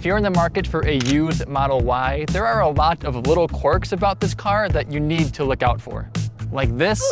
If you're in the market for a used Model Y, there are a lot of little quirks about this car that you need to look out for. Like this,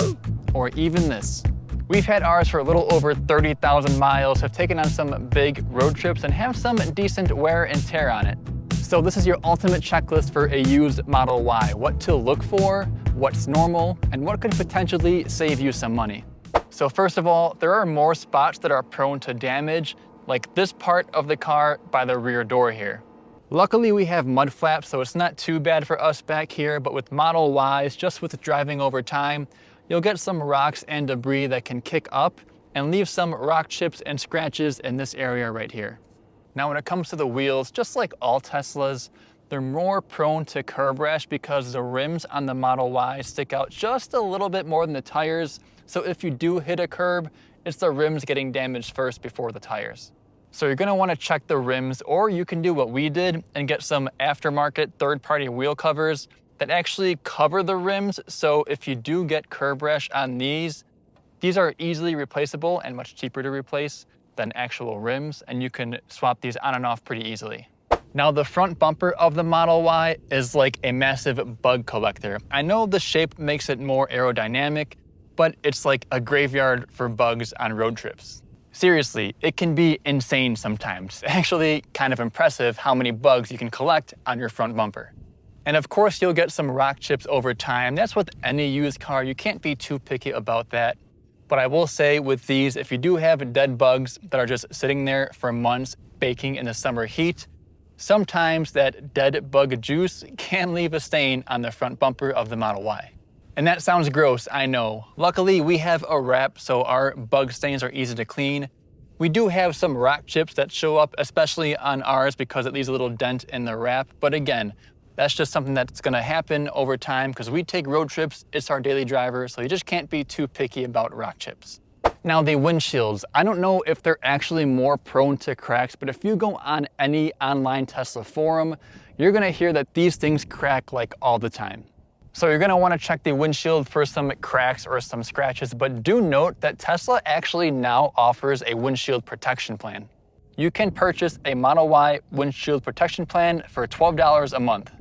or even this. We've had ours for a little over 30,000 miles, have taken on some big road trips, and have some decent wear and tear on it. So this is your ultimate checklist for a used Model Y. What to look for, what's normal, and what could potentially save you some money. So first of all, there are more spots that are prone to damage, like this part of the car by the rear door here. Luckily we have mud flaps, so it's not too bad for us back here, but with Model Ys, just with driving over time, you'll get some rocks and debris that can kick up and leave some rock chips and scratches in this area right here. Now when it comes to the wheels, just like all Teslas, they're more prone to curb rash because the rims on the Model Y stick out just a little bit more than the tires. So if you do hit a curb, it's the rims getting damaged first before the tires. So you're gonna wanna check the rims, or you can do what we did and get some aftermarket third-party wheel covers that actually cover the rims. So if you do get curb rash on these are easily replaceable and much cheaper to replace than actual rims, and you can swap these on and off pretty easily. Now the front bumper of the Model Y is like a massive bug collector. I know the shape makes it more aerodynamic, but it's like a graveyard for bugs on road trips. Seriously, it can be insane sometimes. Actually, kind of impressive how many bugs you can collect on your front bumper. And of course, you'll get some rock chips over time. That's with any used car. You can't be too picky about that. But I will say with these, if you do have dead bugs that are just sitting there for months baking in the summer heat, sometimes that dead bug juice can leave a stain on the front bumper of the Model Y. And that sounds gross, I know. Luckily, we have a wrap, so our bug stains are easy to clean. We do have some rock chips that show up, especially on ours because it leaves a little dent in the wrap. But again, that's just something that's gonna happen over time because we take road trips, it's our daily driver, so you just can't be too picky about rock chips. Now the windshields, I don't know if they're actually more prone to cracks, but if you go on any online Tesla forum, you're gonna hear that these things crack like all the time. So you're gonna wanna check the windshield for some cracks or some scratches, but do note that Tesla actually now offers a windshield protection plan. You can purchase a Model Y windshield protection plan for $12 a month.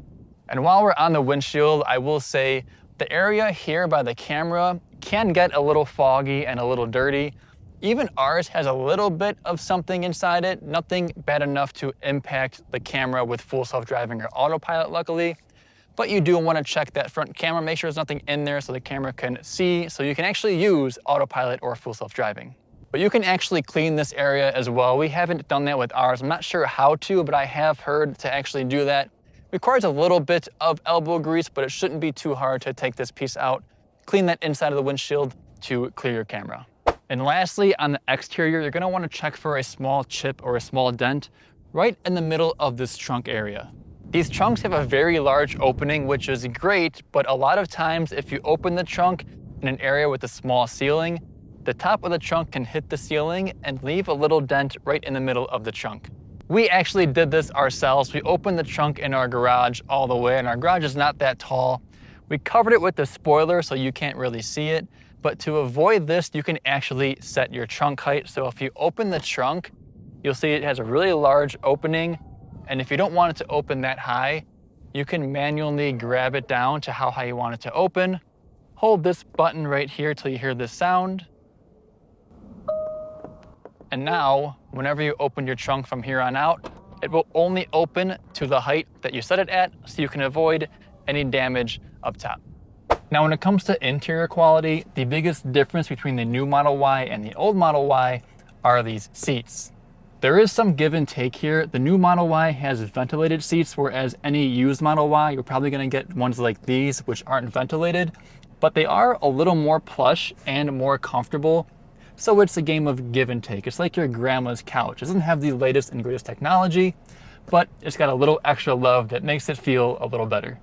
And while we're on the windshield, I will say the area here by the camera can get a little foggy and a little dirty. Even ours has a little bit of something inside it, nothing bad enough to impact the camera with full self-driving or autopilot, luckily. But you do want to check that front camera, make sure there's nothing in there so the camera can see, so you can actually use autopilot or full self-driving. But you can actually clean this area as well. We haven't done that with ours. I'm not sure how to, but I have heard to actually do that. It requires a little bit of elbow grease, but it shouldn't be too hard to take this piece out, clean that inside of the windshield to clear your camera. And lastly, on the exterior, you're gonna wanna check for a small chip or a small dent right in the middle of this trunk area. These trunks have a very large opening, which is great, but a lot of times if you open the trunk in an area with a small ceiling, the top of the trunk can hit the ceiling and leave a little dent right in the middle of the trunk. We actually did this ourselves. We opened the trunk in our garage all the way, and our garage is not that tall. We covered it with the spoiler so you can't really see it, but to avoid this, you can actually set your trunk height. So if you open the trunk, you'll see it has a really large opening. And if you don't want it to open that high, you can manually grab it down to how high you want it to open. Hold this button right here till you hear this sound. And now, whenever you open your trunk from here on out, it will only open to the height that you set it at, so you can avoid any damage up top. Now, when it comes to interior quality, the biggest difference between the new Model Y and the old Model Y are these seats. There is some give and take here. The new Model Y has ventilated seats, whereas any used Model Y, you're probably gonna get ones like these, which aren't ventilated, but they are a little more plush and more comfortable. So it's a game of give and take. It's like your grandma's couch. It doesn't have the latest and greatest technology, but it's got a little extra love that makes it feel a little better.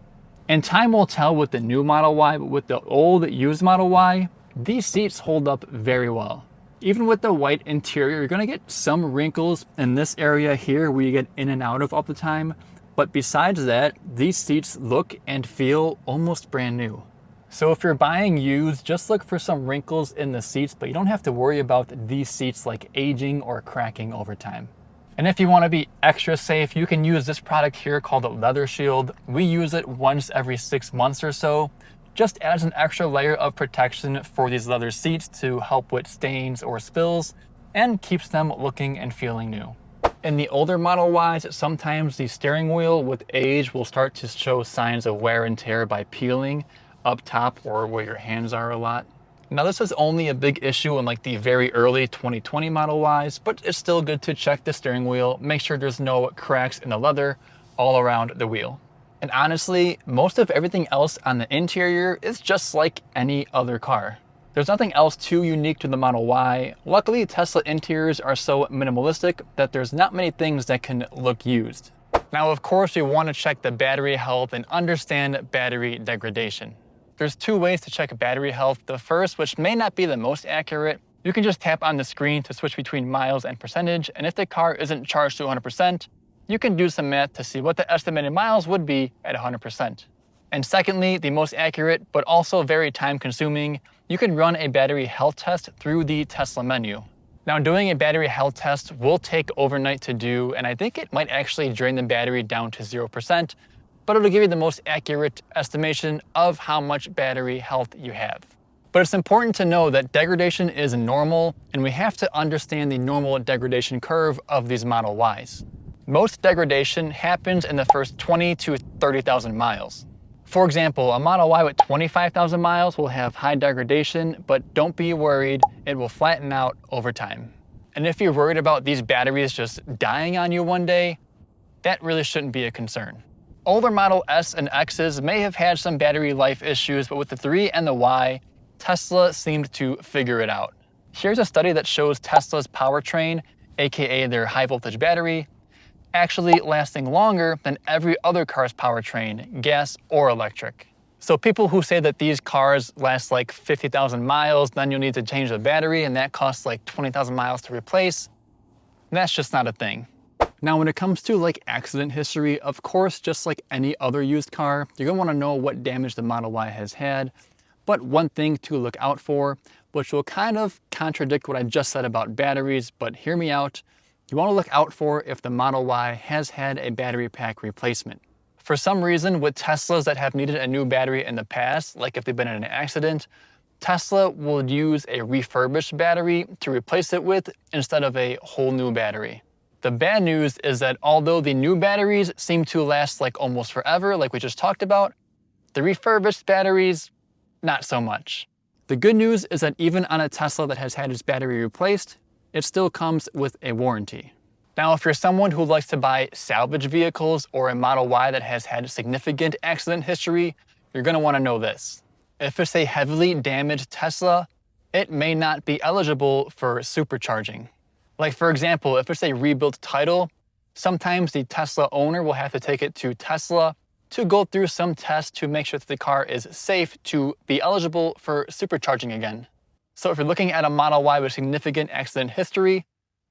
And time will tell with the new Model Y, but with the old used Model Y, these seats hold up very well. Even with the white interior, you're gonna get some wrinkles in this area here where you get in and out of all the time. But besides that, these seats look and feel almost brand new. So if you're buying used, just look for some wrinkles in the seats, but you don't have to worry about these seats like aging or cracking over time. And if you want to be extra safe, you can use this product here called the Leather Shield. We use it once every 6 months or so. Just adds an extra layer of protection for these leather seats to help with stains or spills and keeps them looking and feeling new. In the older Model Ys, sometimes the steering wheel with age will start to show signs of wear and tear by peeling up top or where your hands are a lot. Now this is only a big issue in like the very early 2020 Model Ys, but it's still good to check the steering wheel, make sure there's no cracks in the leather all around the wheel. And honestly, most of everything else on the interior is just like any other car. There's nothing else too unique to the Model Y. Luckily, Tesla interiors are so minimalistic that there's not many things that can look used. Now, of course, we want to check the battery health and understand battery degradation. There's 2 ways to check battery health. The first, which may not be the most accurate, you can just tap on the screen to switch between miles and percentage, and if the car isn't charged to 100%, you can do some math to see what the estimated miles would be at 100%. And secondly, the most accurate, but also very time-consuming, you can run a battery health test through the Tesla menu. Now, doing a battery health test will take overnight to do, and I think it might actually drain the battery down to 0%, but it'll give you the most accurate estimation of how much battery health you have. But it's important to know that degradation is normal, and we have to understand the normal degradation curve of these Model Ys. Most degradation happens in the first 20 to 30,000 miles. For example, a Model Y with 25,000 miles will have high degradation, but don't be worried, it will flatten out over time. And if you're worried about these batteries just dying on you one day, that really shouldn't be a concern. Older Model S and X's may have had some battery life issues, but with the 3 and the Y, Tesla seemed to figure it out. Here's a study that shows Tesla's powertrain, aka their high voltage battery, actually lasting longer than every other car's powertrain, gas or electric. So people who say that these cars last like 50,000 miles, then you'll need to change the battery and that costs like 20,000 miles to replace, that's just not a thing. Now, when it comes to like accident history, of course, just like any other used car, you're gonna wanna know what damage the Model Y has had. But one thing to look out for, which will kind of contradict what I just said about batteries, but hear me out, you wanna look out for if the Model Y has had a battery pack replacement. For some reason, with Teslas that have needed a new battery in the past, like if they've been in an accident, Tesla will use a refurbished battery to replace it with instead of a whole new battery. The bad news is that although the new batteries seem to last like almost forever, like we just talked about, the refurbished batteries, not so much. The good news is that even on a Tesla that has had its battery replaced, it still comes with a warranty. Now, if you're someone who likes to buy salvage vehicles or a Model Y that has had significant accident history, you're gonna wanna know this. If it's a heavily damaged Tesla, it may not be eligible for supercharging. Like for example, if it's a rebuilt title, sometimes the Tesla owner will have to take it to Tesla to go through some tests to make sure that the car is safe to be eligible for supercharging again. So if you're looking at a Model Y with significant accident history,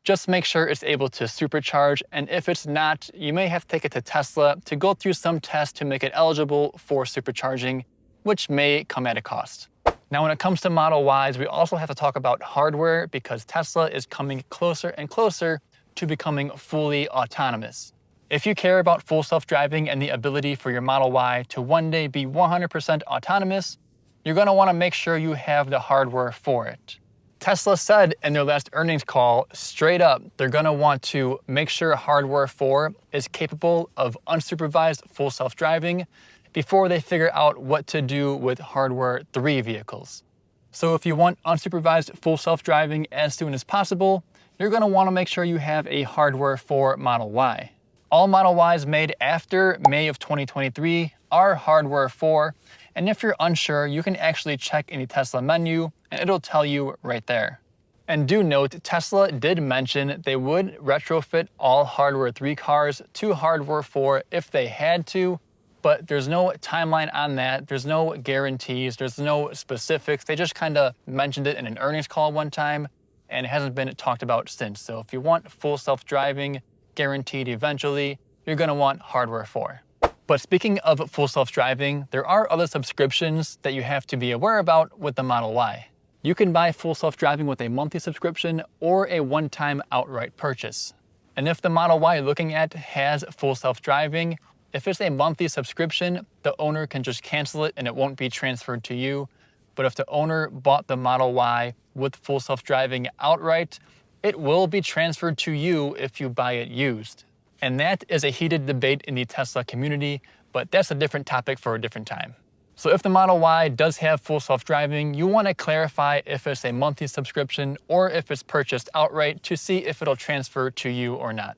just make sure it's able to supercharge, and if it's not, you may have to take it to Tesla to go through some tests to make it eligible for supercharging, which may come at a cost. Now, when it comes to Model Ys, we also have to talk about hardware because Tesla is coming closer and closer to becoming fully autonomous. If you care about full self-driving and the ability for your Model Y to one day be 100% autonomous, you're gonna wanna make sure you have the hardware for it. Tesla said in their last earnings call, straight up, they're gonna want to make sure hardware 4 is capable of unsupervised full self-driving before they figure out what to do with hardware 3 vehicles. So if you want unsupervised full self-driving as soon as possible, you're gonna wanna make sure you have a hardware 4 Model Y. All Model Ys made after May of 2023 are hardware 4, and if you're unsure, you can actually check in the Tesla menu and it'll tell you right there. And do note, Tesla did mention they would retrofit all hardware 3 cars to hardware 4 if they had to, but there's no timeline on that. There's no guarantees. There's no specifics. They just kind of mentioned it in an earnings call one time and it hasn't been talked about since. So if you want full self-driving guaranteed eventually, you're gonna want hardware 4. But speaking of full self-driving, there are other subscriptions that you have to be aware about with the Model Y. You can buy full self-driving with a monthly subscription or a one-time outright purchase. And if the Model Y you're looking at has full self-driving, if it's a monthly subscription, the owner can just cancel it and it won't be transferred to you. But if the owner bought the Model Y with full self-driving outright, it will be transferred to you if you buy it used. And that is a heated debate in the Tesla community, but that's a different topic for a different time. So if the Model Y does have full self-driving, you want to clarify if it's a monthly subscription or if it's purchased outright to see if it'll transfer to you or not.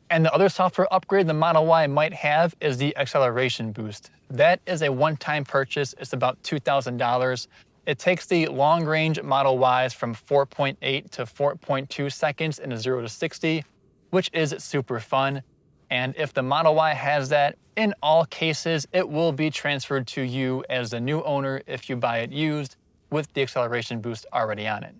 And the other software upgrade the Model Y might have is the acceleration boost. That is a one-time purchase. It's about $2,000. It takes the long-range Model Ys from 4.8 to 4.2 seconds in a 0 to 60, which is super fun. And if the Model Y has that, in all cases, it will be transferred to you as the new owner if you buy it used with the acceleration boost already on it.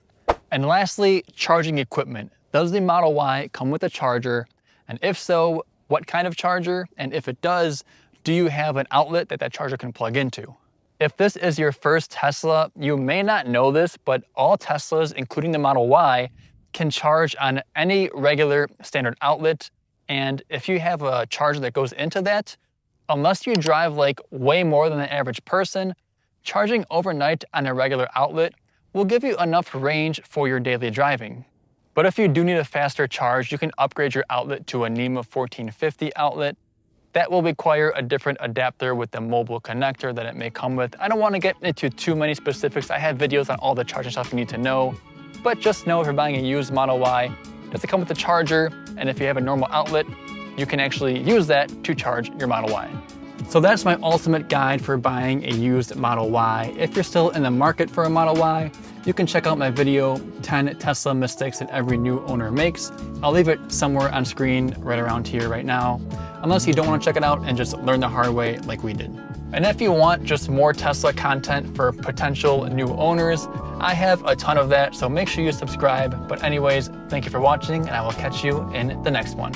And lastly, charging equipment. Does the Model Y come with a charger? And if so, what kind of charger? And if it does, do you have an outlet that charger can plug into? If this is your first Tesla, you may not know this, but all Teslas, including the Model Y, can charge on any regular standard outlet. And if you have a charger that goes into that, unless you drive like way more than the average person, charging overnight on a regular outlet will give you enough range for your daily driving. But if you do need a faster charge, you can upgrade your outlet to a NEMA 1450 outlet. That will require a different adapter with the mobile connector that it may come with. I don't want to get into too many specifics. I have videos on all the charging stuff you need to know. But just know if you're buying a used Model Y, does it come with a charger? And if you have a normal outlet, you can actually use that to charge your Model Y. So that's my ultimate guide for buying a used Model Y. If you're still in the market for a Model Y, you can check out my video, 10 Tesla mistakes that every new owner makes. I'll leave it somewhere on screen right around here right now, unless you don't want to check it out and just learn the hard way like we did. And if you want just more Tesla content for potential new owners, I have a ton of that, so make sure you subscribe. But anyways, thank you for watching, and I will catch you in the next one.